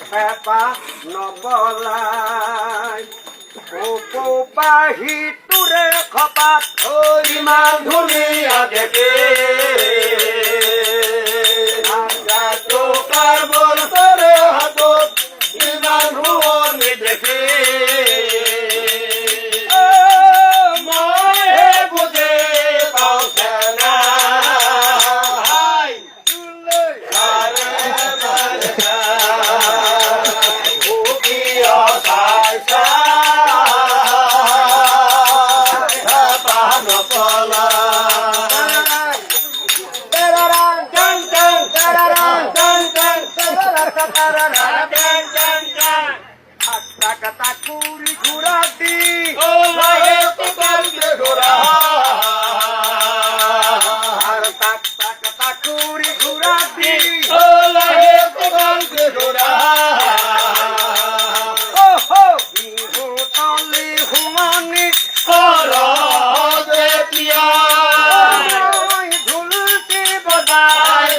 পেপা নবলাই পাহি তোৰে খপাত ইমান ধুনীয়া দেখে টকাৰ বলতৰে হাতত ইমান শুৱনি দেখে মই বুজি পাওঁছে নাই ভুকিয় চাইছা Takuri Gurati, oh, Takuri Gurati, oh ho, Ihu Tali Humani, Dhulti Badai,